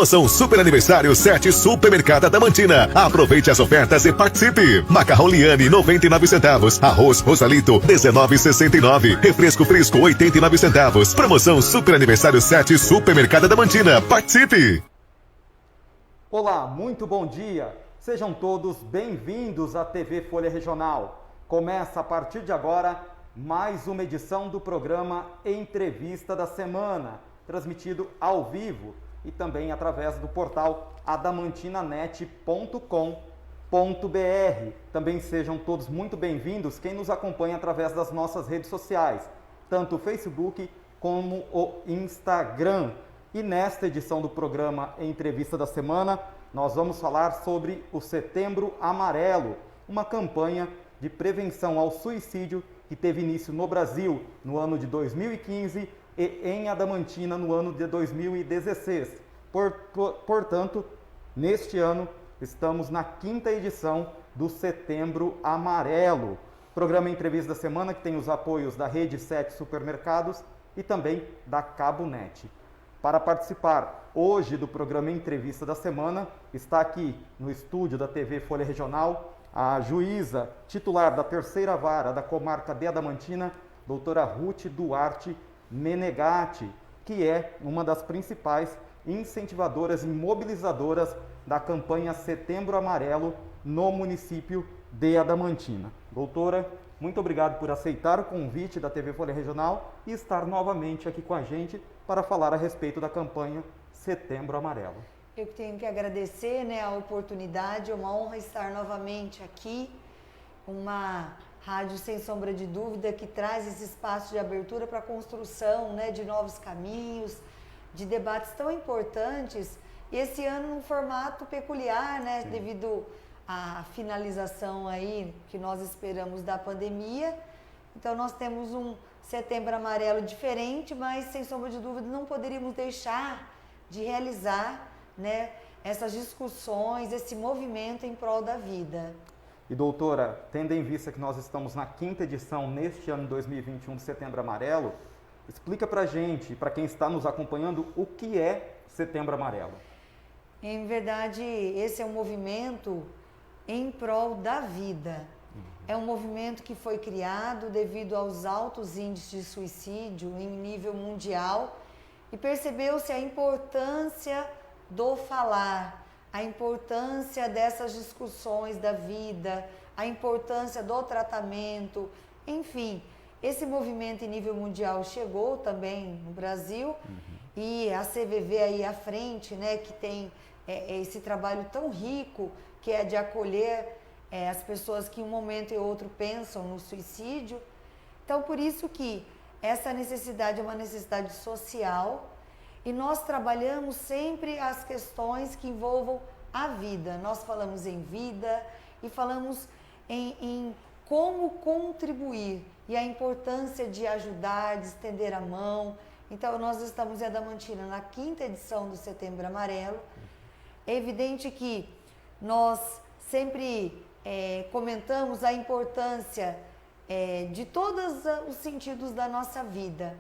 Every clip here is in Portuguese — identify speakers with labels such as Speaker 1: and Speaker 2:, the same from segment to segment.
Speaker 1: Promoção Super Aniversário 7 Supermercado Adamantina. Aproveite as ofertas e participe. Macarrão Liane, 99 centavos. Arroz Rosalito, 19,69. Refresco Frisco, 89 centavos. Promoção Super Aniversário 7 Supermercado Adamantina. Participe!
Speaker 2: Olá, muito bom dia. Sejam todos bem-vindos à TV Folha Regional. Começa a partir de agora mais uma edição do programa Entrevista da Semana, transmitido ao vivo e também através do portal adamantinanet.com.br. Também sejam todos muito bem-vindos quem nos acompanha através das nossas redes sociais, tanto o Facebook como o Instagram. E nesta edição do programa Entrevista da Semana, nós vamos falar sobre o Setembro Amarelo, uma campanha de prevenção ao suicídio que teve início no Brasil no ano de 2015 e em Adamantina no ano de 2016. Portanto, neste ano, estamos na 5ª edição do Setembro Amarelo. Programa Entrevista da Semana que tem os apoios da Rede 7 Supermercados e também da Cabo Net. Para participar hoje do programa Entrevista da Semana, está aqui no estúdio da TV Folha Regional a juíza titular da 3ª Vara da Comarca de Adamantina, doutora Ruth Duarte Menegatti, que é uma das principais incentivadoras e mobilizadoras da campanha Setembro Amarelo no município de Adamantina. Doutora, muito obrigado por aceitar o convite da TV Folha Regional e estar novamente aqui com a gente para falar a respeito da campanha Setembro Amarelo.
Speaker 3: Eu tenho que agradecer, a oportunidade, é uma honra estar novamente aqui, uma rádio sem sombra de dúvida que traz esse espaço de abertura para a construção, de novos caminhos, de debates tão importantes, e esse ano num formato peculiar, devido à finalização aí que nós esperamos da pandemia. Então nós temos um Setembro Amarelo diferente, mas sem sombra de dúvida não poderíamos deixar de realizar essas discussões, esse movimento em prol da vida.
Speaker 2: E doutora, tendo em vista que nós estamos na 5ª edição neste ano 2021 do Setembro Amarelo, explica pra gente, para quem está nos acompanhando, o que é Setembro Amarelo.
Speaker 3: Em verdade, esse é um movimento em prol da vida. É um movimento que foi criado devido aos altos índices de suicídio em nível mundial e percebeu-se a importância do falar, a importância dessas discussões da vida, a importância do tratamento, enfim, esse movimento em nível mundial chegou também no Brasil e a CVV aí à frente, que tem esse trabalho tão rico que é de acolher as pessoas que em um momento e outro pensam no suicídio. Então, por isso que essa necessidade é uma necessidade social. E nós trabalhamos sempre as questões que envolvam a vida. Nós falamos em vida e falamos em como contribuir e a importância de ajudar, de estender a mão. Então, nós estamos em Adamantina na 5ª edição do Setembro Amarelo. É evidente que nós sempre comentamos a importância de todos os sentidos da nossa vida,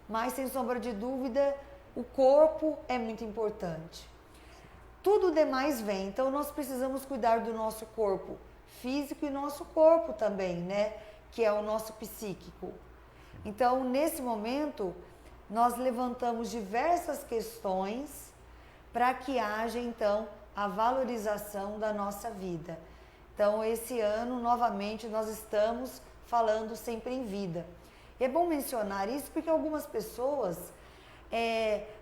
Speaker 3: mas, sem sombra de dúvida, o corpo é muito importante. Tudo demais vem, então nós precisamos cuidar do nosso corpo físico e nosso corpo também, que é o nosso psíquico. Então, nesse momento, nós levantamos diversas questões para que haja, então, a valorização da nossa vida. Então, esse ano, novamente, nós estamos falando sempre em vida. E é bom mencionar isso porque algumas pessoas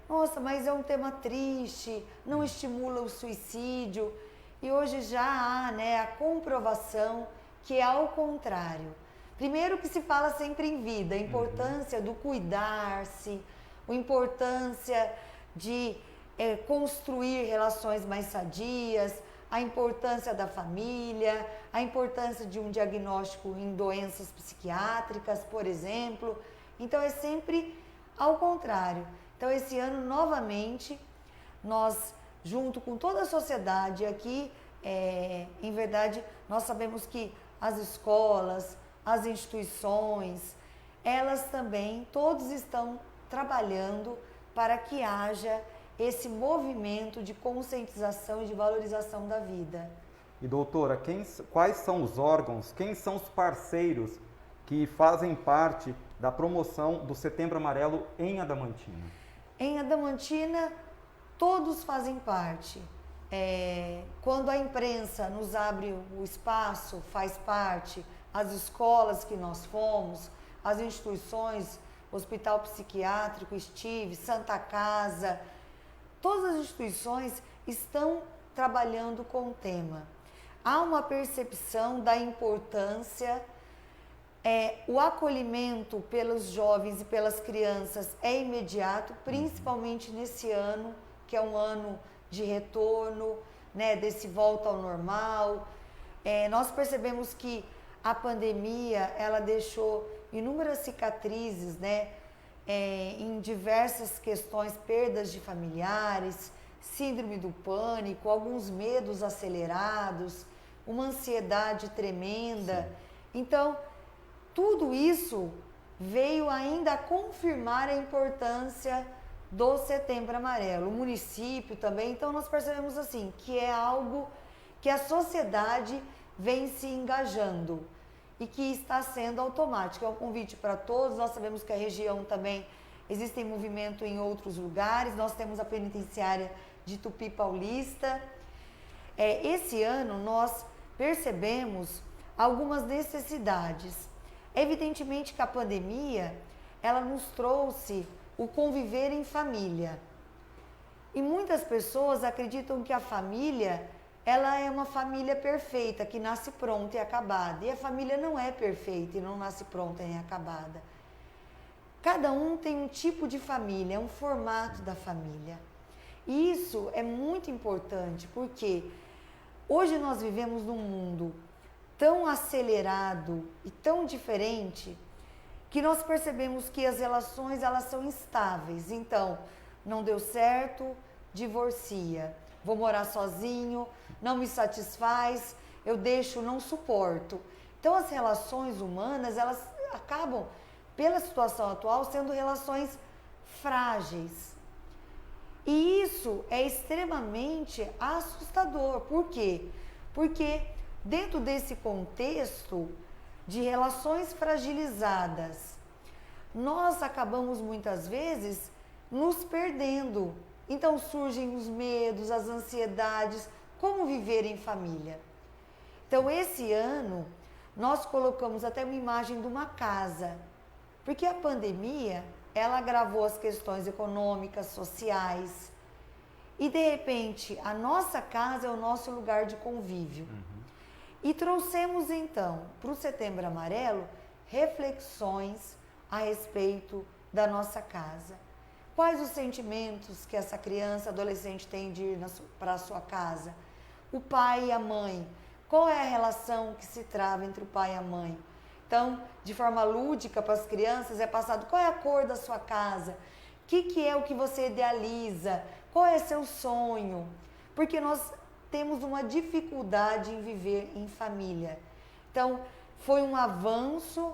Speaker 3: nossa, mas é um tema triste, não estimula o suicídio. E hoje já há a comprovação que é ao contrário. Primeiro que se fala sempre em vida, a importância do cuidar-se, a importância de construir relações mais sadias, a importância da família, a importância de um diagnóstico em doenças psiquiátricas, por exemplo. Então é sempre ao contrário. Então, esse ano, novamente, nós, junto com toda a sociedade aqui, em verdade, nós sabemos que as escolas, as instituições, elas também, todos estão trabalhando para que haja esse movimento de conscientização e de valorização da vida.
Speaker 2: E doutora, quais são os órgãos, quem são os parceiros que fazem parte da promoção do Setembro Amarelo em Adamantina?
Speaker 3: Em Adamantina, todos fazem parte. Quando a imprensa nos abre o espaço, faz parte, as escolas que nós fomos, as instituições, Hospital Psiquiátrico, Estive, Santa Casa, todas as instituições estão trabalhando com o tema. Há uma percepção da importância, o acolhimento pelos jovens e pelas crianças é imediato, principalmente nesse ano, que é um ano de retorno, né, desse volta ao normal. Nós percebemos que a pandemia, ela deixou inúmeras cicatrizes, né, em diversas questões, perdas de familiares, síndrome do pânico, alguns medos acelerados, uma ansiedade tremenda. Sim. Então, tudo isso veio ainda a confirmar a importância do Setembro Amarelo. O município também, então nós percebemos assim, que é algo que a sociedade vem se engajando e que está sendo automático. É um convite para todos. Nós sabemos que a região também existe movimento em outros lugares. Nós temos a penitenciária de Tupi Paulista. Esse ano nós percebemos algumas necessidades. Evidentemente que a pandemia, ela nos trouxe o conviver em família. E muitas pessoas acreditam que a família, ela é uma família perfeita, que nasce pronta e acabada. E a família não é perfeita e não nasce pronta e acabada. Cada um tem um tipo de família, é um formato da família. E isso é muito importante, porque hoje nós vivemos num mundo tão acelerado e tão diferente, que nós percebemos que as relações, elas são instáveis. Então, não deu certo, divorcia. Vou morar sozinho, não me satisfaz, eu deixo, não suporto. Então, as relações humanas, elas acabam, pela situação atual, sendo relações frágeis. E isso é extremamente assustador. Por quê? Porque dentro desse contexto de relações fragilizadas, nós acabamos muitas vezes nos perdendo. Então surgem os medos, as ansiedades, como viver em família. Então esse ano nós colocamos até uma imagem de uma casa, porque a pandemia, ela agravou as questões econômicas, sociais, e de repente a nossa casa é o nosso lugar de convívio. E trouxemos então para o Setembro Amarelo reflexões a respeito da nossa casa. Quais os sentimentos que essa criança, adolescente tem de ir para a sua casa? O pai e a mãe, qual é a relação que se trava entre o pai e a mãe? Então, de forma lúdica para as crianças é passado, qual é a cor da sua casa? O que é o que você idealiza? Qual é seu sonho? Porque nós temos uma dificuldade em viver em família. Então, foi um avanço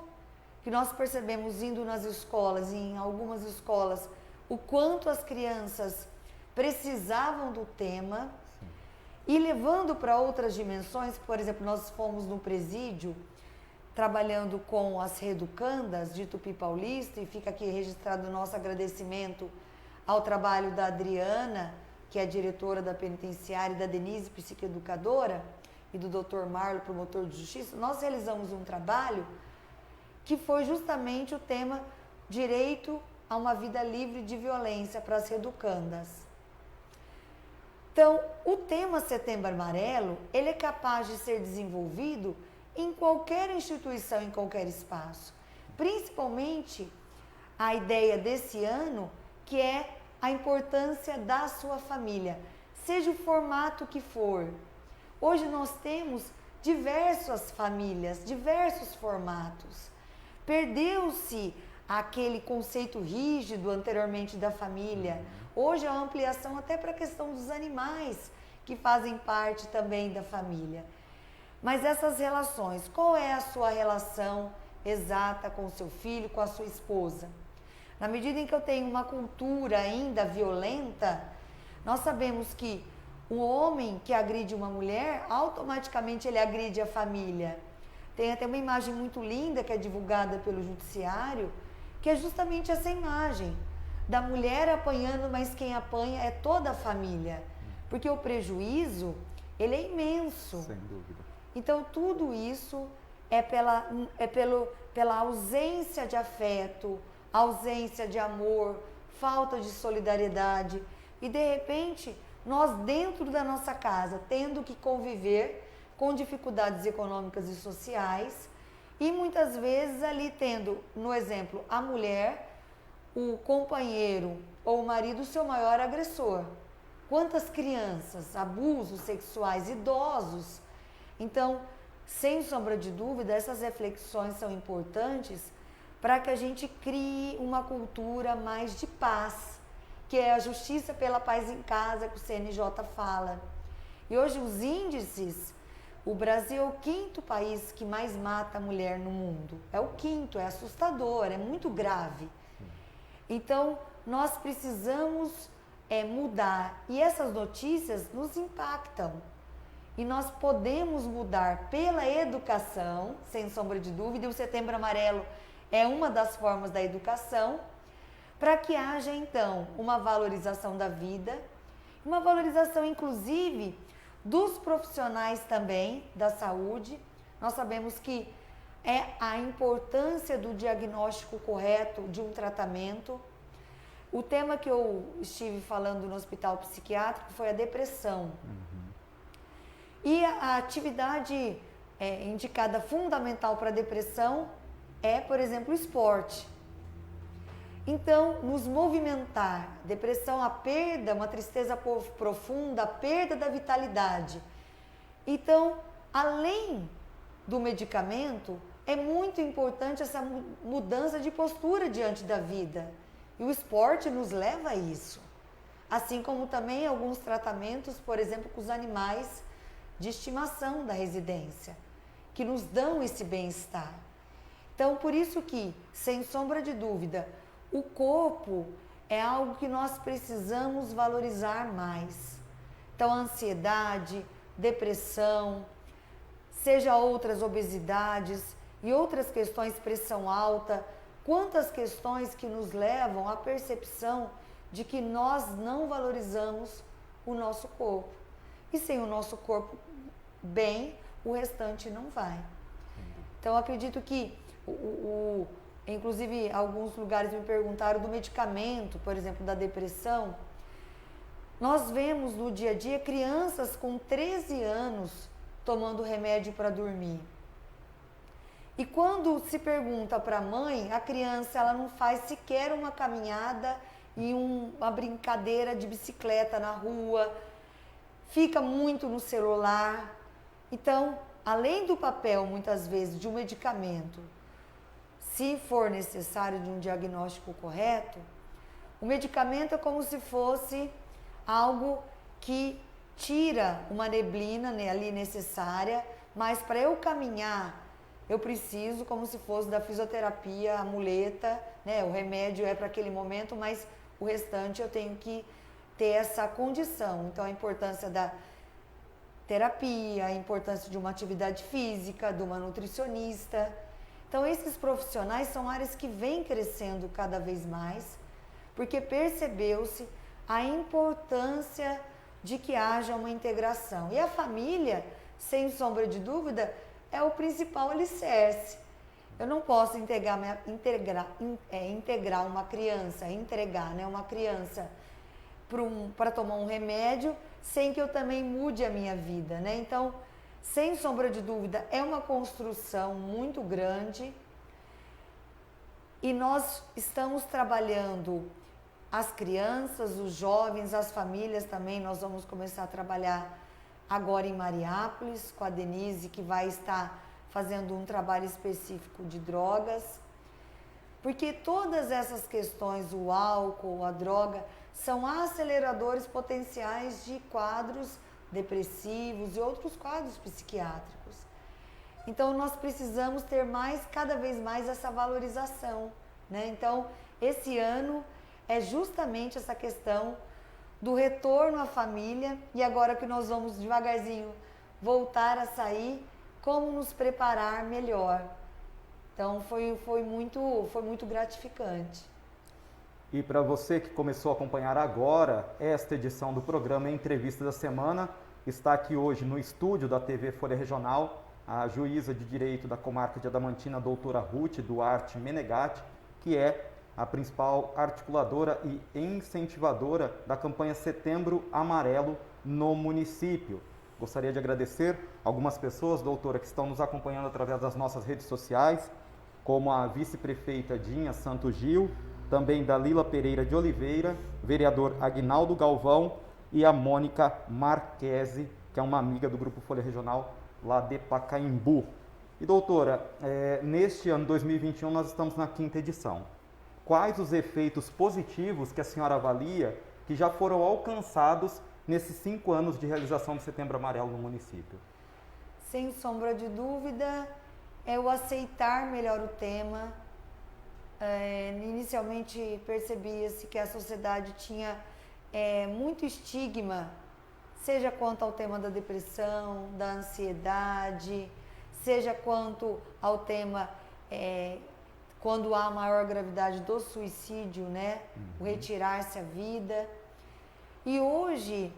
Speaker 3: que nós percebemos indo nas escolas, e em algumas escolas, o quanto as crianças precisavam do tema. Sim. E levando para outras dimensões. Por exemplo, nós fomos no presídio, trabalhando com as reeducandas de Tupi Paulista, e fica aqui registrado o nosso agradecimento ao trabalho da Adriana, que é a diretora da penitenciária, e da Denise, psicoeducadora, e do Dr. Marlo, promotor de justiça. Nós realizamos um trabalho que foi justamente o tema direito a uma vida livre de violência para as reeducandas. Então, o tema Setembro Amarelo, ele é capaz de ser desenvolvido em qualquer instituição, em qualquer espaço. Principalmente a ideia desse ano, que é a importância da sua família, seja o formato que for. Hoje nós temos diversas famílias, diversos formatos. Perdeu-se aquele conceito rígido anteriormente da família. Hoje há uma ampliação até para a questão dos animais, que fazem parte também da família. Mas essas relações, qual é a sua relação exata com o seu filho, com a sua esposa? Na medida em que eu tenho uma cultura ainda violenta, Nós sabemos que um homem que agride uma mulher, automaticamente ele agride a família. Tem até uma imagem muito linda que é divulgada pelo judiciário, que é justamente essa imagem da mulher apanhando, mas quem apanha é toda a família. Porque o prejuízo, ele é imenso.
Speaker 2: Sem dúvida.
Speaker 3: Então, tudo isso é pela ausência de afeto, ausência de amor, falta de solidariedade. E, de repente, nós dentro da nossa casa, tendo que conviver com dificuldades econômicas e sociais, e muitas vezes ali tendo, no exemplo, a mulher, o companheiro ou o marido, o seu maior agressor. Quantas crianças, abusos sexuais, idosos. Então, sem sombra de dúvida, essas reflexões são importantes para que a gente crie uma cultura mais de paz, que é a justiça pela paz em casa, que o CNJ fala. E hoje os índices, o Brasil é o 5º país que mais mata a mulher no mundo. É o 5º, é assustador, é muito grave. Então, nós precisamos mudar. E essas notícias nos impactam. E nós podemos mudar pela educação, sem sombra de dúvida, e o Setembro Amarelo é uma das formas da educação, para que haja, então, uma valorização da vida, uma valorização, inclusive, dos profissionais também da saúde. Nós sabemos que é a importância do diagnóstico correto de um tratamento. O tema que eu estive falando no hospital psiquiátrico foi a depressão. E a atividade indicada fundamental para a depressão é, por exemplo, o esporte. Então, nos movimentar, depressão, a perda, uma tristeza profunda, a perda da vitalidade. Então, além do medicamento, é muito importante essa mudança de postura diante da vida. E o esporte nos leva a isso. Assim como também alguns tratamentos, por exemplo, com os animais de estimação da residência, que nos dão esse bem-estar. Então, por isso que, sem sombra de dúvida, o corpo é algo que nós precisamos valorizar mais. Então, a ansiedade, depressão, seja outras obesidades e outras questões, pressão alta, quantas questões que nos levam à percepção de que nós não valorizamos o nosso corpo. E sem o nosso corpo bem, o restante não vai. Então, acredito que, inclusive, alguns lugares me perguntaram do medicamento, por exemplo, da depressão. Nós vemos no dia a dia crianças com 13 anos tomando remédio para dormir. E quando se pergunta para a mãe, a criança ela não faz sequer uma caminhada e uma brincadeira de bicicleta na rua, fica muito no celular. Então, além do papel, muitas vezes, de um medicamento, se for necessário de um diagnóstico correto, o medicamento é como se fosse algo que tira uma neblina ali necessária, mas para eu caminhar, eu preciso como se fosse da fisioterapia, a muleta, né? O remédio é para aquele momento, mas o restante eu tenho que ter essa condição. Então, a importância da terapia, a importância de uma atividade física, de uma nutricionista. Então, esses profissionais são áreas que vêm crescendo cada vez mais, porque percebeu-se a importância de que haja uma integração. E a família, sem sombra de dúvida, é o principal alicerce. Eu não posso integrar uma criança, entregar, né, uma criança para tomar um remédio sem que eu também mude a minha vida, né? Então, sem sombra de dúvida, é uma construção muito grande e nós estamos trabalhando as crianças, os jovens, as famílias também. Nós vamos começar a trabalhar agora em Mariápolis com a Denise, que vai estar fazendo um trabalho específico de drogas, porque todas essas questões, o álcool, a droga, são aceleradores potenciais de quadros depressivos e outros quadros psiquiátricos. Então, nós precisamos ter cada vez mais essa valorização, né? Então, esse ano é justamente essa questão do retorno à família e agora que nós vamos devagarzinho voltar a sair, como nos preparar melhor. Então foi muito gratificante.
Speaker 2: E para você que começou a acompanhar agora esta edição do programa Entrevista da Semana, está aqui hoje no estúdio da TV Folha Regional a juíza de Direito da Comarca de Adamantina, doutora Ruth Duarte Menegatti, que é a principal articuladora e incentivadora da campanha Setembro Amarelo no município. Gostaria de agradecer algumas pessoas, doutora, que estão nos acompanhando através das nossas redes sociais, como a vice-prefeita Dinha Santos Gil, também Dalila Pereira de Oliveira, vereador Aguinaldo Galvão e a Mônica Marquese, que é uma amiga do Grupo Folha Regional lá de Pacaembu. E doutora, neste ano 2021 nós estamos na 5ª edição. Quais os efeitos positivos que a senhora avalia que já foram alcançados nesses 5 anos de realização do Setembro Amarelo no município?
Speaker 3: Sem sombra de dúvida, é o aceitar melhor o tema. Inicialmente percebia-se que a sociedade tinha muito estigma, seja quanto ao tema da depressão, da ansiedade, seja quanto ao tema quando há maior gravidade do suicídio, né? O retirar-se a vida. E hoje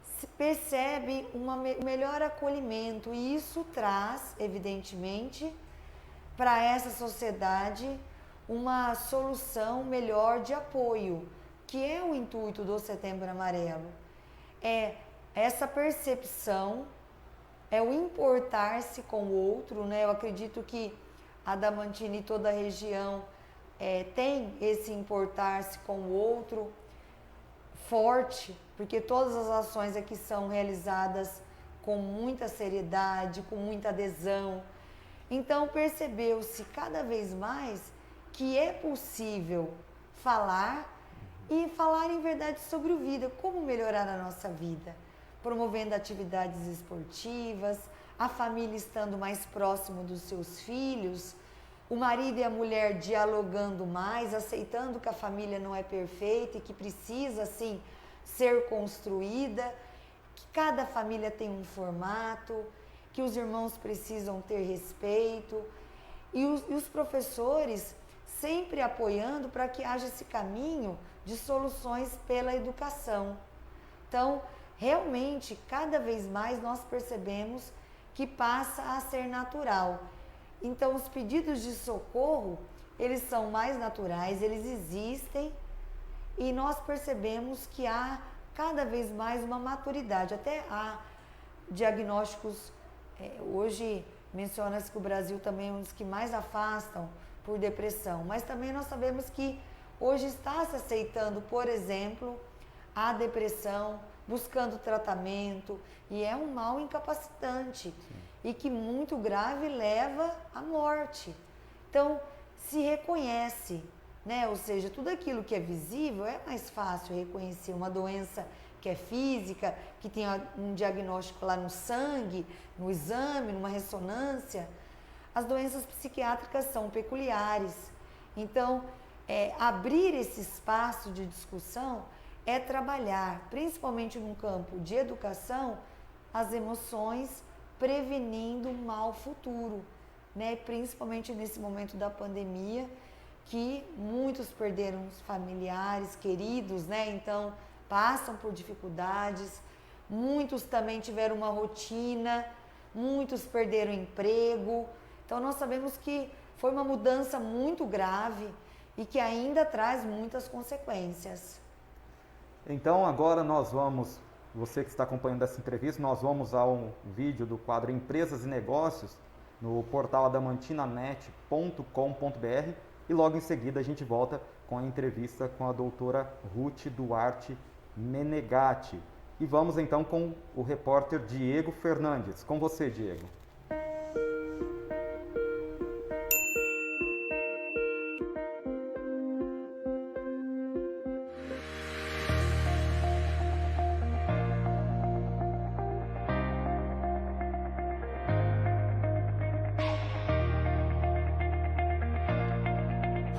Speaker 3: se percebe um melhor acolhimento e isso traz, evidentemente, para essa sociedade uma solução melhor de apoio, que é o intuito do Setembro Amarelo. É essa percepção, é o importar-se com o outro, né? Eu acredito que Adamantina e toda a região tem esse importar-se com o outro forte, porque todas as ações aqui são realizadas com muita seriedade, com muita adesão. Então percebeu-se cada vez mais que é possível falar e falar em verdade sobre a vida, como melhorar a nossa vida, promovendo atividades esportivas, a família estando mais próximo dos seus filhos, o marido e a mulher dialogando mais, aceitando que a família não é perfeita e que precisa, sim, ser construída, que cada família tem um formato, que os irmãos precisam ter respeito e os professores sempre apoiando para que haja esse caminho de soluções pela educação. Então, realmente, cada vez mais nós percebemos que passa a ser natural. Então, os pedidos de socorro, eles são mais naturais, eles existem e nós percebemos que há cada vez mais uma maturidade. Até há diagnósticos, hoje menciona-se que o Brasil também é um dos que mais afastam por depressão, mas também nós sabemos que hoje está se aceitando, por exemplo, a depressão, buscando tratamento, e é um mal incapacitante. Sim. E que muito grave leva à morte. Então, se reconhece, né? Ou seja, tudo aquilo que é visível é mais fácil reconhecer. Uma doença que é física, que tem um diagnóstico lá no sangue, no exame, numa ressonância. As doenças psiquiátricas são peculiares. Então, abrir esse espaço de discussão é trabalhar, principalmente no campo de educação, as emoções, prevenindo um mal futuro, né? Principalmente nesse momento da pandemia, que muitos perderam os familiares, queridos, né? Então, passam por dificuldades, muitos também tiveram uma rotina, muitos perderam emprego. Então, nós sabemos que foi uma mudança muito grave e que ainda traz muitas consequências.
Speaker 2: Então, agora nós vamos, você que está acompanhando essa entrevista, nós vamos ao vídeo do quadro Empresas e Negócios no portal adamantinanet.com.br e logo em seguida a gente volta com a entrevista com a doutora Ruth Duarte Menegatti. E vamos então com o repórter Diego Fernandes. Com você, Diego.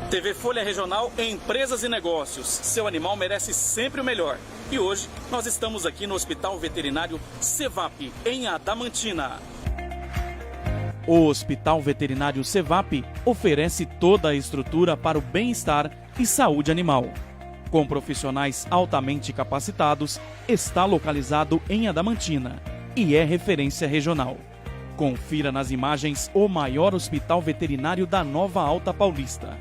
Speaker 4: TV Folha Regional em Empresas e Negócios. Seu animal merece sempre o melhor. E hoje nós estamos aqui no Hospital Veterinário Cevap, em Adamantina. O Hospital Veterinário Cevap oferece toda a estrutura para o bem-estar e saúde animal. Com profissionais altamente capacitados, está localizado em Adamantina e é referência regional. Confira nas imagens o maior hospital veterinário da Nova Alta Paulista.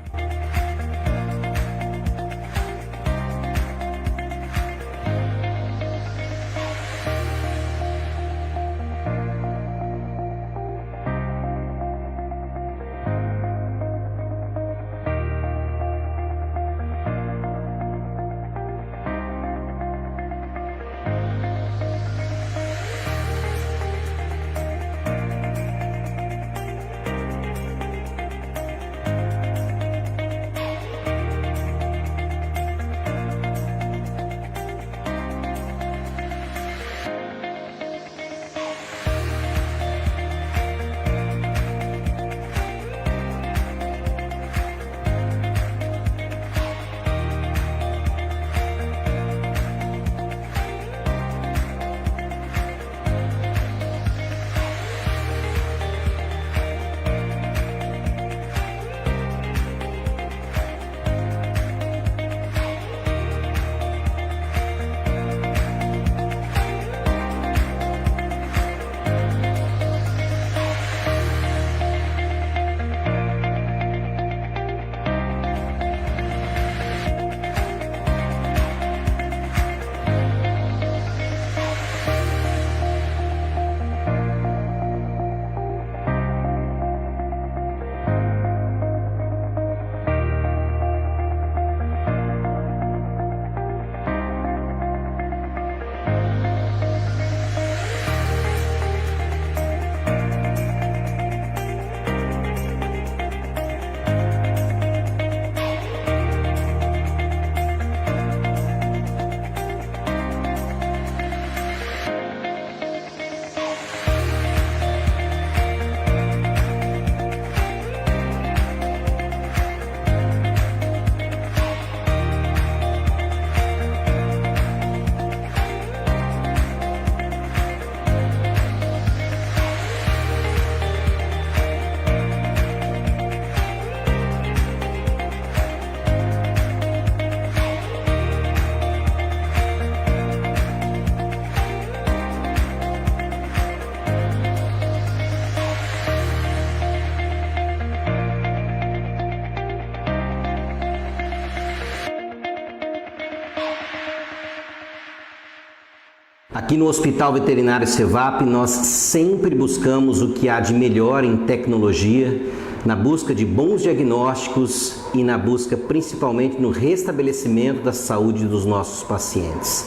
Speaker 5: Aqui no Hospital Veterinário Cevap, nós sempre buscamos o que há de melhor em tecnologia, na busca de bons diagnósticos e na busca principalmente no restabelecimento da saúde dos nossos pacientes.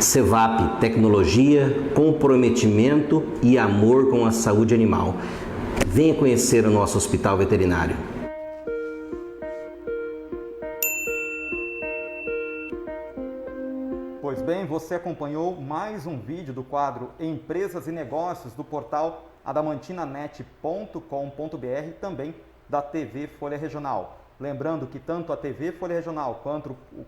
Speaker 5: Cevap, tecnologia, comprometimento e amor com a saúde animal. Venha conhecer o nosso Hospital Veterinário.
Speaker 2: Pois bem, você acompanhou mais um vídeo do quadro Empresas e Negócios do portal adamantinanet.com.br e também da TV Folha Regional. Lembrando que tanto a TV Folha Regional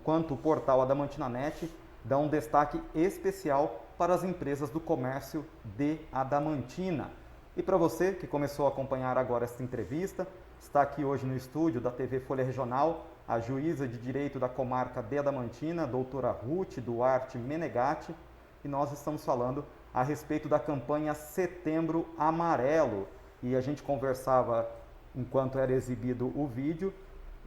Speaker 2: quanto o portal Adamantina.net dão um destaque especial para as empresas do comércio de Adamantina. E para você que começou a acompanhar agora esta entrevista, está aqui hoje no estúdio da TV Folha Regional a juíza de direito da comarca de Adamantina, doutora Ruth Duarte Menegatti, e nós estamos falando a respeito da campanha Setembro Amarelo. E a gente conversava, enquanto era exibido o vídeo,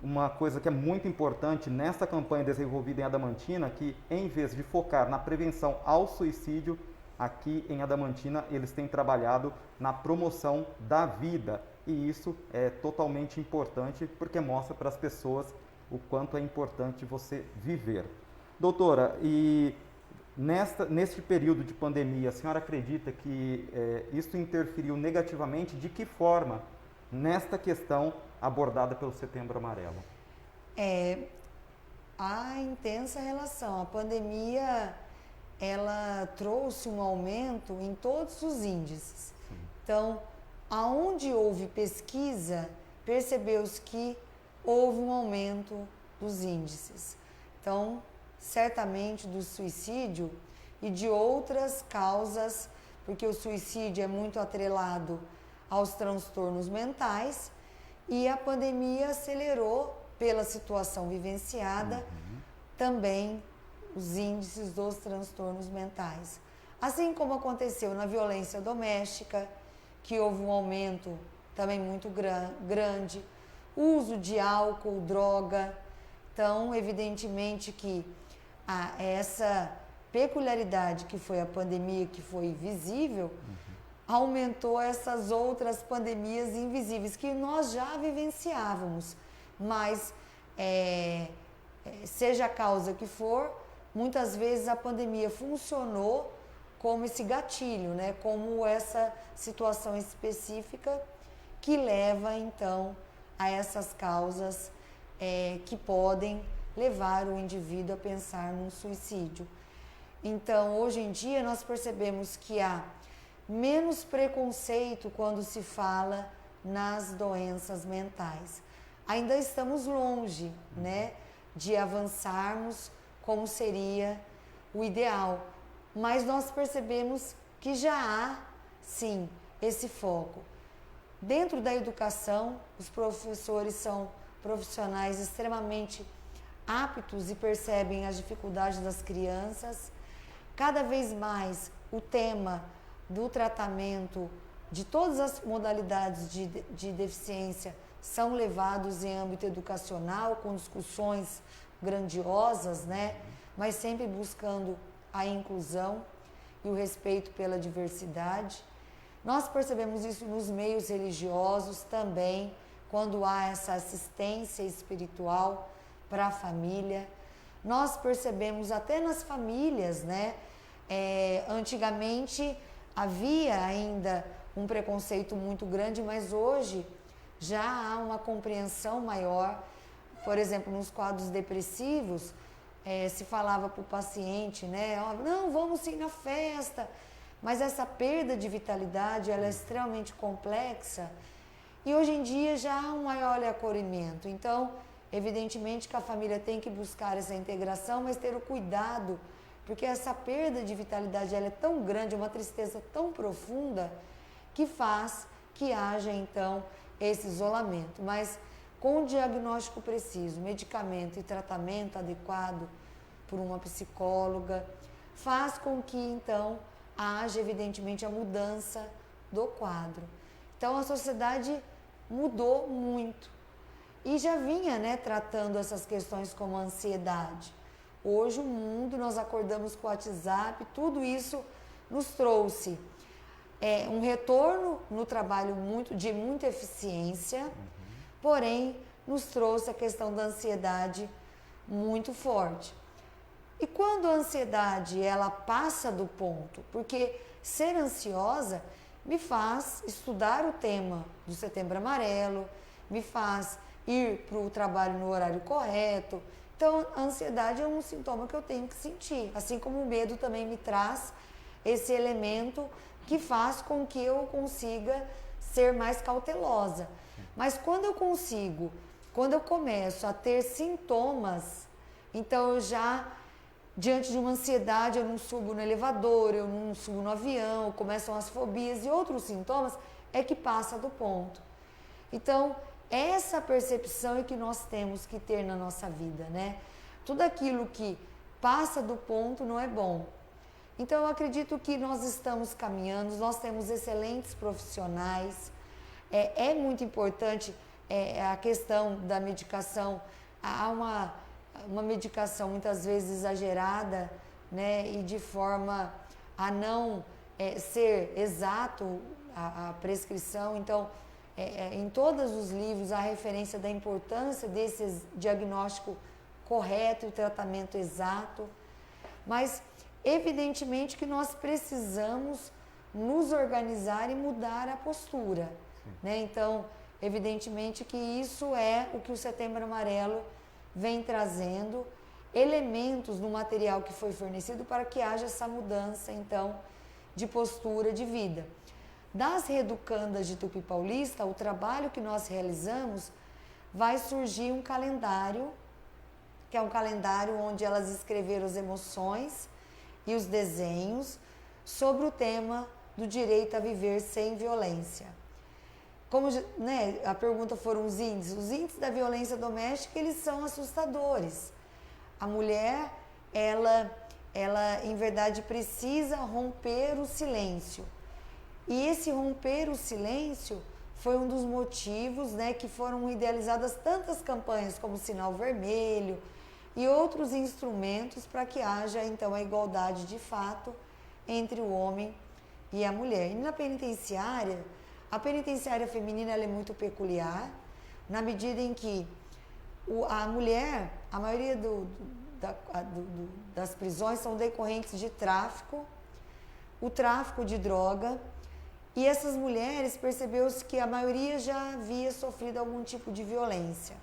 Speaker 2: uma coisa que é muito importante nessa campanha desenvolvida em Adamantina, que em vez de focar na prevenção ao suicídio, aqui em Adamantina eles têm trabalhado na promoção da vida. E isso é totalmente importante porque mostra para as pessoas o quanto é importante você viver. Doutora, e neste período de pandemia, a senhora acredita que isso interferiu negativamente? De que forma nesta questão abordada pelo Setembro Amarelo?
Speaker 3: Há intensa relação. A pandemia, ela trouxe um aumento em todos os índices. Sim. Então, aonde houve pesquisa, percebeu-se que houve um aumento dos índices. Então, certamente do suicídio e de outras causas, porque o suicídio é muito atrelado aos transtornos mentais e a pandemia acelerou, pela situação vivenciada, também os índices dos transtornos mentais. Assim como aconteceu na violência doméstica, que houve um aumento também muito grande, uso de álcool, droga. Então, evidentemente que essa peculiaridade que foi a pandemia, que foi visível, aumentou essas outras pandemias invisíveis que nós já vivenciávamos, mas seja a causa que for, muitas vezes a pandemia funcionou como esse gatilho, né? Como essa situação específica que leva então a essas causas que podem levar o indivíduo a pensar num suicídio. Então, hoje em dia, nós percebemos que há menos preconceito quando se fala nas doenças mentais. Ainda estamos longe, né, de avançarmos como seria o ideal, mas nós percebemos que já há, sim, esse foco. Dentro da educação, os professores são profissionais extremamente aptos e percebem as dificuldades das crianças. Cada vez mais o tema do tratamento de todas as modalidades de deficiência são levados em âmbito educacional, com discussões grandiosas, né? Mas sempre buscando a inclusão e o respeito pela diversidade. Nós percebemos isso nos meios religiosos também, quando há essa assistência espiritual para a família. Nós percebemos até nas famílias, né? Antigamente havia ainda um preconceito muito grande, mas hoje já há uma compreensão maior. Por exemplo, nos quadros depressivos, se falava para o paciente, né? Não, vamos sim na festa. Mas essa perda de vitalidade, ela é extremamente complexa e hoje em dia já há um maior acolhimento. Então, evidentemente que a família tem que buscar essa integração, mas ter o cuidado, porque essa perda de vitalidade ela é tão grande, uma tristeza tão profunda, que faz que haja então esse isolamento. Mas com o diagnóstico preciso, medicamento e tratamento adequado por uma psicóloga, faz com que então haja evidentemente a mudança do quadro. Então a sociedade mudou muito e já vinha, né, tratando essas questões como a ansiedade. Hoje o mundo, nós acordamos com o WhatsApp, tudo isso nos trouxe um retorno no trabalho de muita eficiência, porém nos trouxe a questão da ansiedade muito forte. E quando a ansiedade ela passa do ponto, porque ser ansiosa me faz estudar o tema do Setembro Amarelo, me faz ir para o trabalho no horário correto. Então, a ansiedade é um sintoma que eu tenho que sentir, assim como o medo também me traz esse elemento que faz com que eu consiga ser mais cautelosa. Mas quando eu começo a ter sintomas, então eu já, diante de uma ansiedade, eu não subo no elevador, eu não subo no avião, começam as fobias e outros sintomas, é que passa do ponto. Então, essa percepção é que nós temos que ter na nossa vida, né? Tudo aquilo que passa do ponto não é bom. Então, eu acredito que nós estamos caminhando, nós temos excelentes profissionais. É muito importante a questão da medicação. Há uma medicação muitas vezes exagerada, né? E de forma a não ser exato a prescrição. Então, em todos os livros há referência da importância desse diagnóstico correto e tratamento exato, mas evidentemente que nós precisamos nos organizar e mudar a postura, né? Então, evidentemente que isso é o que o Setembro Amarelo vem trazendo, elementos no material que foi fornecido para que haja essa mudança, então, de postura de vida. Das reeducandas de Tupi Paulista, o trabalho que nós realizamos vai surgir um calendário, que é um calendário onde elas escreveram as emoções e os desenhos sobre o tema do direito a viver sem violência. Como, né, a pergunta foram os índices da violência doméstica, eles são assustadores. A mulher, ela em verdade precisa romper o silêncio. E esse romper o silêncio foi um dos motivos, né, que foram idealizadas tantas campanhas como Sinal Vermelho e outros instrumentos para que haja então a igualdade de fato entre o homem e a mulher. E na penitenciária, a penitenciária feminina ela é muito peculiar, na medida em que a mulher, a maioria das prisões são decorrentes de tráfico, o tráfico de droga, e essas mulheres percebeu-se que a maioria já havia sofrido algum tipo de violência,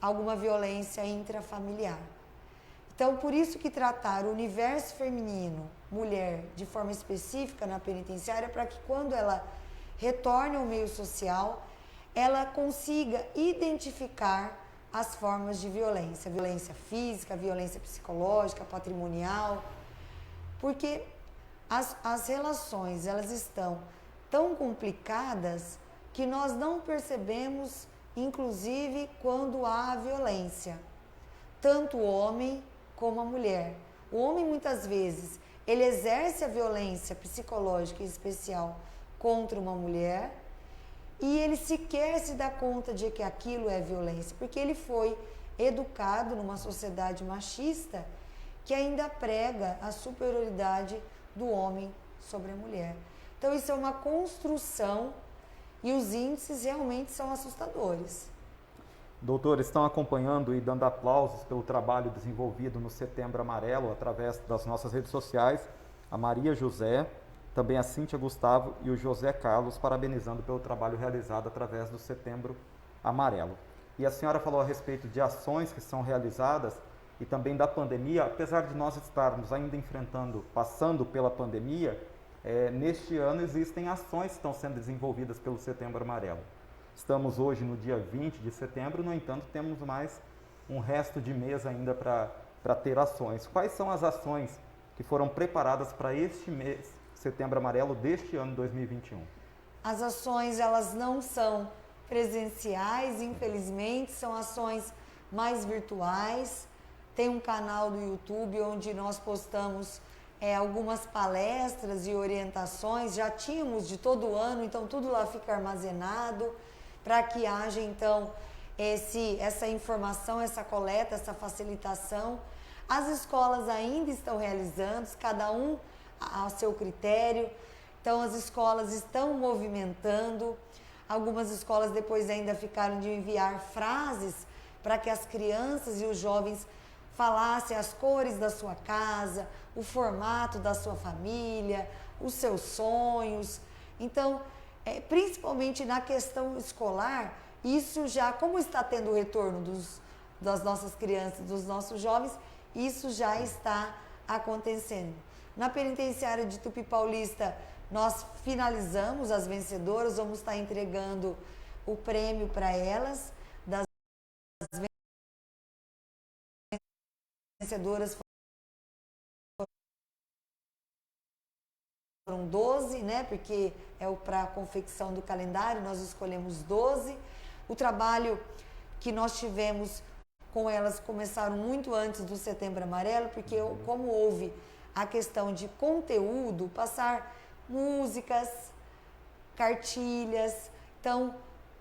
Speaker 3: alguma violência intrafamiliar. Então, por isso que tratar o universo feminino, mulher, de forma específica na penitenciária, para que quando ela retorne ao meio social, ela consiga identificar as formas de violência, violência física, violência psicológica, patrimonial, porque as relações, elas estão tão complicadas que nós não percebemos, inclusive, quando há violência, tanto o homem como a mulher. O homem, muitas vezes, ele exerce a violência psicológica em especial contra uma mulher e ele sequer se dá conta de que aquilo é violência, porque ele foi educado numa sociedade machista que ainda prega a superioridade do homem sobre a mulher. Então isso é uma construção e os índices realmente são assustadores.
Speaker 2: Doutores, estão acompanhando e dando aplausos pelo trabalho desenvolvido no Setembro Amarelo através das nossas redes sociais, a Maria José, também a Cíntia Gustavo e o José Carlos, parabenizando pelo trabalho realizado através do Setembro Amarelo. E a senhora falou a respeito de ações que são realizadas e também da pandemia. Apesar de nós estarmos ainda passando pela pandemia, neste ano existem ações que estão sendo desenvolvidas pelo Setembro Amarelo. Estamos hoje no dia 20 de setembro, no entanto, temos mais um resto de mês ainda para ter ações. Quais são as ações que foram preparadas para este mês, Setembro Amarelo, deste ano 2021?
Speaker 3: As ações, elas não são presenciais, infelizmente, são ações mais virtuais. Tem um canal do YouTube onde nós postamos algumas palestras e orientações, já tínhamos de todo ano, então tudo lá fica armazenado, para que haja então essa informação, essa coleta, essa facilitação. As escolas ainda estão realizando, cada um ao seu critério, então as escolas estão movimentando, algumas escolas depois ainda ficaram de enviar frases para que as crianças e os jovens falassem as cores da sua casa, o formato da sua família, os seus sonhos. Então, principalmente na questão escolar, isso já, como está tendo o retorno das nossas crianças, dos nossos jovens, isso já está acontecendo. Na penitenciária de Tupi Paulista, nós finalizamos as vencedoras, vamos estar entregando o prêmio para elas, das vencedoras foram 12, né? Porque para a confecção do calendário, nós escolhemos 12. O trabalho que nós tivemos com elas começaram muito antes do Setembro Amarelo, porque como houve a questão de conteúdo, passar músicas, cartilhas. Então,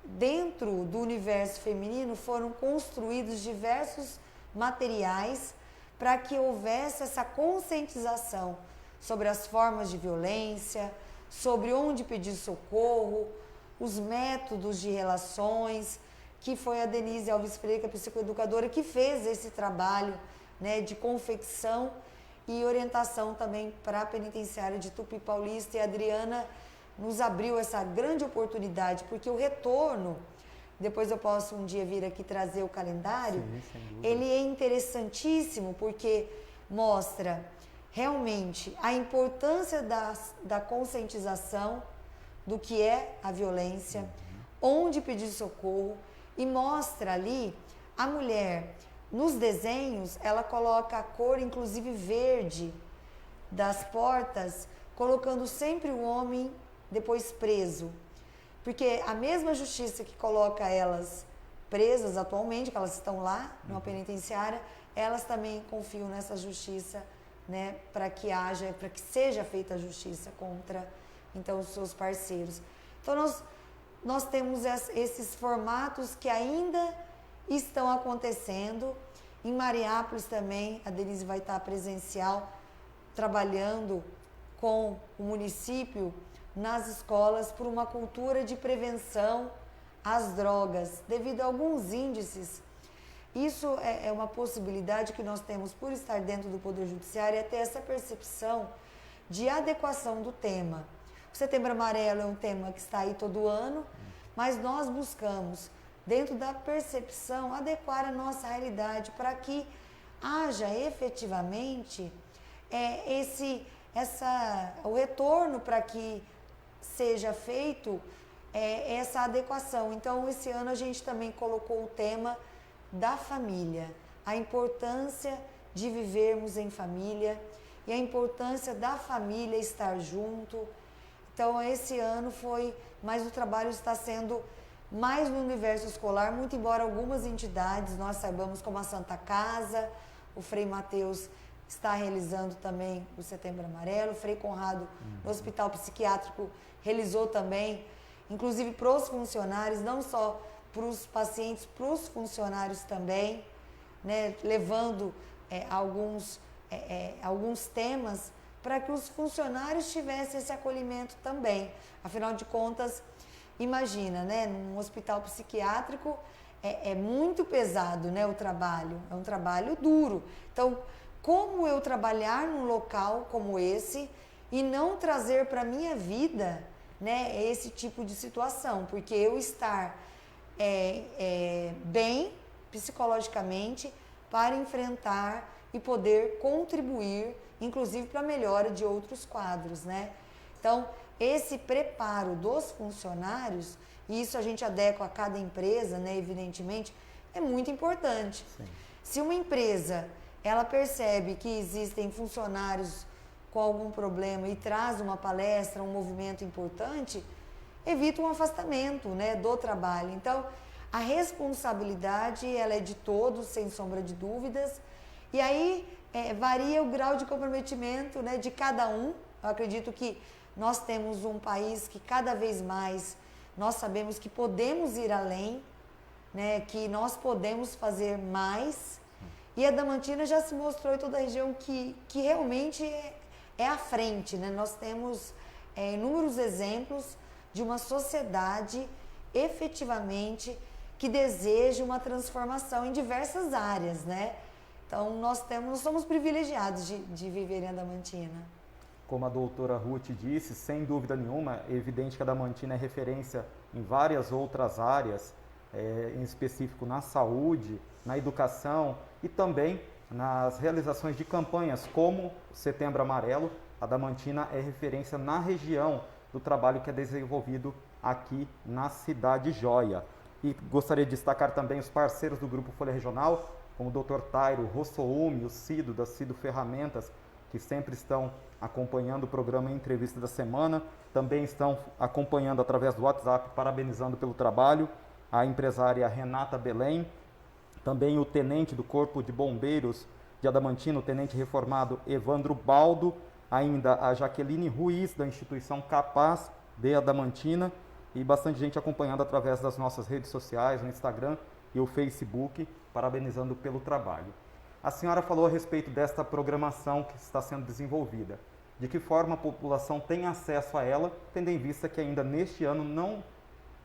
Speaker 3: dentro do universo feminino foram construídos diversos materiais para que houvesse essa conscientização sobre as formas de violência, sobre onde pedir socorro, os métodos de relações, que foi a Denise Alves Freire, a psicoeducadora, que fez esse trabalho, né, de confecção e orientação também para a penitenciária de Tupi Paulista. E a Adriana nos abriu essa grande oportunidade, porque o retorno, depois eu posso um dia vir aqui trazer o calendário, ele é interessantíssimo, porque mostra realmente a importância da conscientização do que é a violência, onde pedir socorro e mostra ali a mulher. Nos desenhos, ela coloca a cor, inclusive verde, das portas, colocando sempre o homem depois preso. Porque a mesma justiça que coloca elas presas atualmente, que elas estão lá, numa penitenciária, elas também confiam nessa justiça, né, para que seja feita a justiça contra, então, os seus parceiros. Então, nós temos esses formatos que ainda estão acontecendo. Em Mariápolis também, a Denise vai estar presencial, trabalhando com o município nas escolas por uma cultura de prevenção às drogas, devido a alguns índices. Isso é uma possibilidade que nós temos por estar dentro do Poder Judiciário, é ter essa percepção de adequação do tema. O Setembro Amarelo é um tema que está aí todo ano, mas nós buscamos, dentro da percepção, adequar a nossa realidade para que haja efetivamente o retorno para que seja feito essa adequação. Então, esse ano a gente também colocou o tema da família, a importância de vivermos em família e a importância da família estar junto. Então, esse ano mas o trabalho está sendo mais no universo escolar, muito embora algumas entidades, nós saibamos, como a Santa Casa, o Frei Mateus está realizando também o Setembro Amarelo, o Frei Conrado, no Hospital Psiquiátrico, realizou também, inclusive para os funcionários, não só para os pacientes, para os funcionários também, né, levando alguns temas para que os funcionários tivessem esse acolhimento também. Afinal de contas, imagina, né, num hospital psiquiátrico é muito pesado, né, o trabalho, é um trabalho duro. Então, como eu trabalhar num local como esse e não trazer para a minha vida, né, esse tipo de situação? Porque eu estar bem psicologicamente para enfrentar e poder contribuir, inclusive para a melhora de outros quadros, né? Então, esse preparo dos funcionários, e isso a gente adequa a cada empresa, né, evidentemente, é muito importante. Sim. Se uma empresa, ela percebe que existem funcionários com algum problema e traz uma palestra, um movimento importante, evita um afastamento, né, do trabalho. Então, a responsabilidade, ela é de todos, sem sombra de dúvidas, e aí varia o grau de comprometimento, né, de cada um. Eu acredito que nós temos um país que cada vez mais nós sabemos que podemos ir além, né, que nós podemos fazer mais, e a Adamantina já se mostrou em toda a região que realmente é à frente, né? Nós temos inúmeros exemplos de uma sociedade efetivamente que deseja uma transformação em diversas áreas, né? Então, nós somos privilegiados de viver em Adamantina.
Speaker 2: Como a doutora Ruth disse, sem dúvida nenhuma, é evidente que a Adamantina é referência em várias outras áreas, em específico na saúde, na educação e também nas realizações de campanhas como o Setembro Amarelo. A Adamantina é referência na região do trabalho que é desenvolvido aqui na Cidade Jóia. E gostaria de destacar também os parceiros do Grupo Folha Regional, como o Dr. Tairo Rossoume, o Cido, da Cido Ferramentas, que sempre estão acompanhando o programa Entrevista da Semana, também estão acompanhando através do WhatsApp, parabenizando pelo trabalho, a empresária Renata Belém, também o tenente do Corpo de Bombeiros de Adamantina, o tenente reformado Evandro Baldo, ainda a Jaqueline Ruiz, da instituição Capaz de Adamantina, e bastante gente acompanhando através das nossas redes sociais, no Instagram e o Facebook, parabenizando pelo trabalho. A senhora falou a respeito desta programação que está sendo desenvolvida. De que forma a população tem acesso a ela, tendo em vista que ainda neste ano não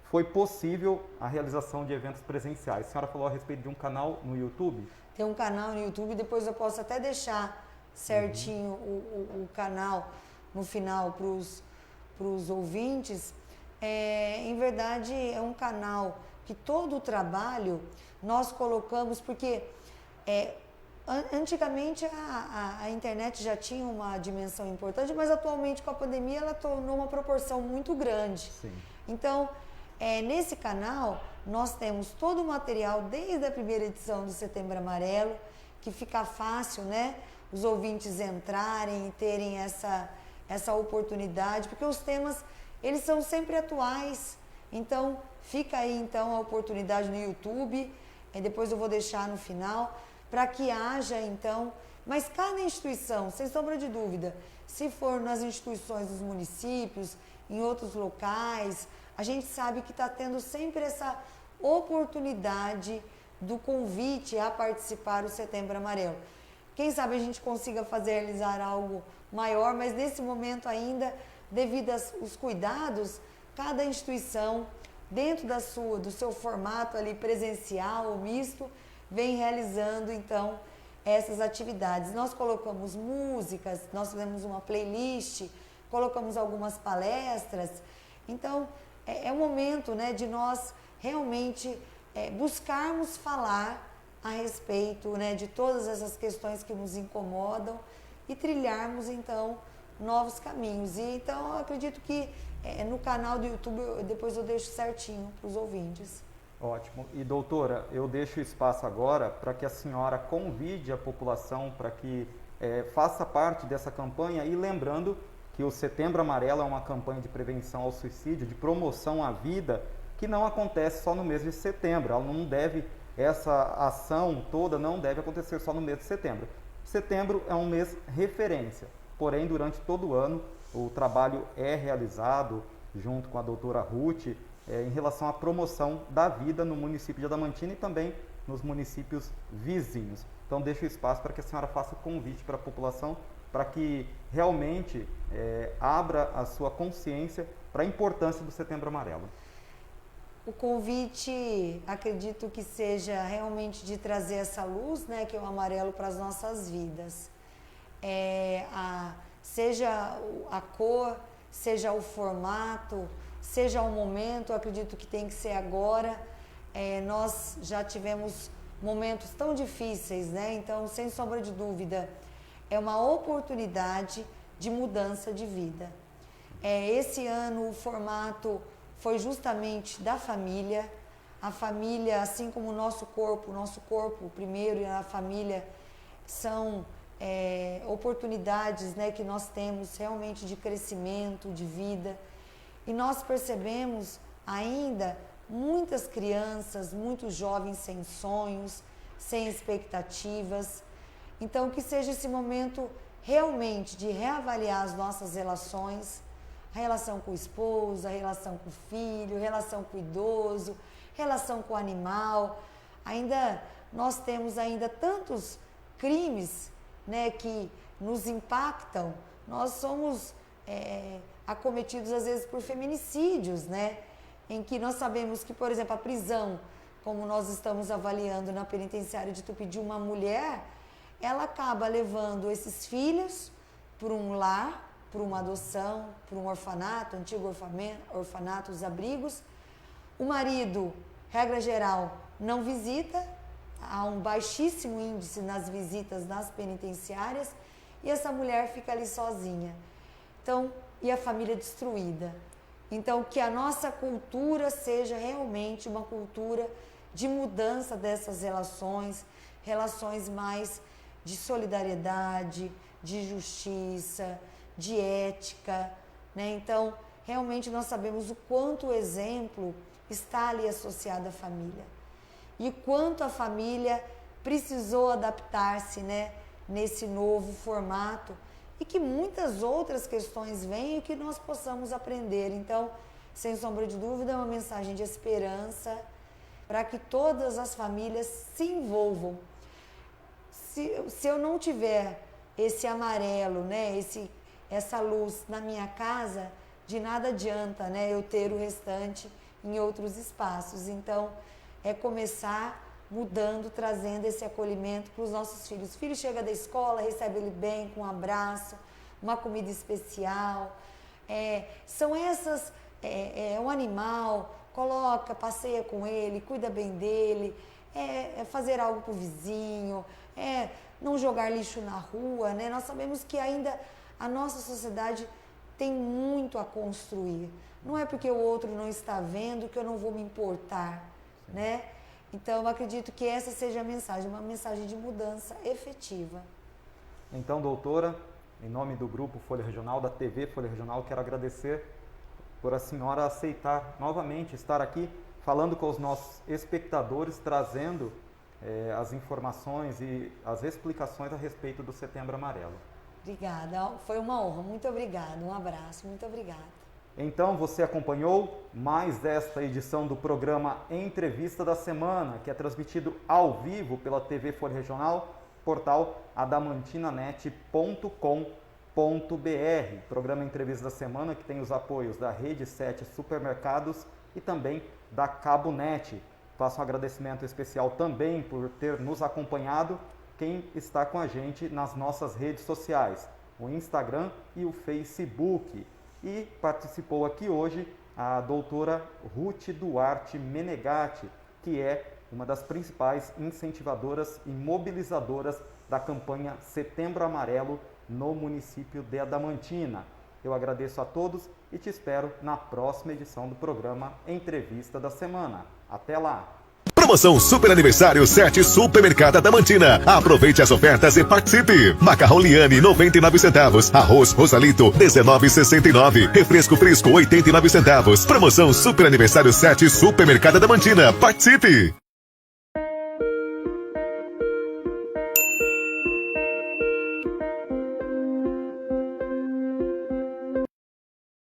Speaker 2: foi possível a realização de eventos presenciais? A senhora falou a respeito de um canal no YouTube?
Speaker 3: Tem um canal no YouTube, depois eu posso até deixar certinho o canal no final para os ouvintes. Em verdade, é um canal que todo o trabalho nós colocamos, porque antigamente a internet já tinha uma dimensão importante, mas atualmente com a pandemia ela tornou uma proporção muito grande. Sim. Então, nesse canal nós temos todo o material desde a primeira edição do Setembro Amarelo, que fica fácil, né, os ouvintes entrarem e terem essa oportunidade, porque os temas, eles são sempre atuais. Então, fica aí então a oportunidade no YouTube, e depois eu vou deixar no final, para que haja então, mas cada instituição, sem sombra de dúvida, se for nas instituições dos municípios, em outros locais, a gente sabe que está tendo sempre essa oportunidade do convite a participar do Setembro Amarelo. Quem sabe a gente consiga realizar algo maior, mas nesse momento ainda, devido aos cuidados, cada instituição, dentro do seu formato ali presencial ou misto, vem realizando então essas atividades. Nós colocamos músicas, nós fizemos uma playlist, colocamos algumas palestras. Então, é um momento, né, de nós realmente buscarmos falar a respeito, né, de todas essas questões que nos incomodam e trilharmos então novos caminhos. E então eu acredito que no canal do YouTube depois eu deixo certinho para os ouvintes.
Speaker 2: Ótimo. E doutora, eu deixo o espaço agora para que a senhora convide a população para que faça parte dessa campanha, e lembrando que o Setembro Amarelo é uma campanha de prevenção ao suicídio, de promoção à vida, que não acontece só no mês de setembro. Essa ação toda não deve acontecer só no mês de setembro. Setembro é um mês referência, porém durante todo o ano o trabalho é realizado junto com a doutora Ruth em relação à promoção da vida no município de Adamantina e também nos municípios vizinhos. Então deixo o espaço para que a senhora faça o convite para a população, para que realmente abra a sua consciência para a importância do Setembro Amarelo.
Speaker 3: O convite, acredito que seja realmente de trazer essa luz, né, que é o amarelo, para as nossas vidas. Seja a cor, seja o formato, seja o momento, acredito que tem que ser agora. Nós já tivemos momentos tão difíceis, né? Então, sem sombra de dúvida, é uma oportunidade de mudança de vida. Esse ano o formato foi justamente da família. A família, assim como o nosso corpo primeiro e a família são oportunidades, né, que nós temos realmente de crescimento, de vida. E nós percebemos ainda muitas crianças, muitos jovens sem sonhos, sem expectativas. Então, que seja esse momento realmente de reavaliar as nossas relações, a relação com o esposo, a relação com o filho, a relação com o idoso, relação com o animal. Nós temos ainda tantos crimes, né, que nos impactam. Nós somos acometidos às vezes por feminicídios, né, em que nós sabemos que, por exemplo, a prisão, como nós estamos avaliando na penitenciária de Tupi, de uma mulher, ela acaba levando esses filhos para um lar, por uma adoção, por um orfanato, antigo orfanato, os abrigos. O marido, regra geral, não visita, há um baixíssimo índice nas visitas nas penitenciárias, e essa mulher fica ali sozinha. Então, e a família destruída. Então, que a nossa cultura seja realmente uma cultura de mudança dessas relações mais de solidariedade, de justiça, de ética, né? Então, realmente nós sabemos o quanto o exemplo está ali associado à família e quanto a família precisou adaptar-se, né, nesse novo formato, e que muitas outras questões vêm e que nós possamos aprender. Então, sem sombra de dúvida, é uma mensagem de esperança para que todas as famílias se envolvam. Se eu não tiver esse amarelo, né, essa luz na minha casa, de nada adianta, né, eu ter o restante em outros espaços. Então, é começar mudando, trazendo esse acolhimento para os nossos filhos. O filho chega da escola, recebe ele bem, com um abraço, uma comida especial. São essas, um animal, coloca, passeia com ele, cuida bem dele, fazer algo para o vizinho, não jogar lixo na rua, né? Nós sabemos que ainda a nossa sociedade tem muito a construir. Não é porque o outro não está vendo que eu não vou me importar, né? Então, eu acredito que essa seja a mensagem, uma mensagem de mudança efetiva.
Speaker 2: Então, doutora, em nome do Grupo Folha Regional, da TV Folha Regional, quero agradecer por a senhora aceitar novamente estar aqui falando com os nossos espectadores, trazendo as informações e as explicações a respeito do Setembro Amarelo.
Speaker 3: Obrigada, foi uma honra, muito obrigada, um abraço, muito obrigada.
Speaker 2: Então, você acompanhou mais esta edição do programa Entrevista da Semana, que é transmitido ao vivo pela TV Folha Regional, portal adamantinanet.com.br. Programa Entrevista da Semana que tem os apoios da Rede 7 Supermercados e também da Cabo Net. Faço um agradecimento especial também por ter nos acompanhado quem está com a gente nas nossas redes sociais, o Instagram e o Facebook. E participou aqui hoje a doutora Ruth Duarte Menegatti, que é uma das principais incentivadoras e mobilizadoras da campanha Setembro Amarelo no município de Adamantina. Eu agradeço a todos e te espero na próxima edição do programa Entrevista da Semana. Até lá!
Speaker 1: Promoção Super Aniversário 7 Supermercado Adamantina. Aproveite as ofertas e participe. Macarrão Liane, 99 centavos. Arroz Rosalito, 19,69. Refresco Frisco, 89 centavos. Promoção Super Aniversário 7 Supermercado Adamantina. Participe!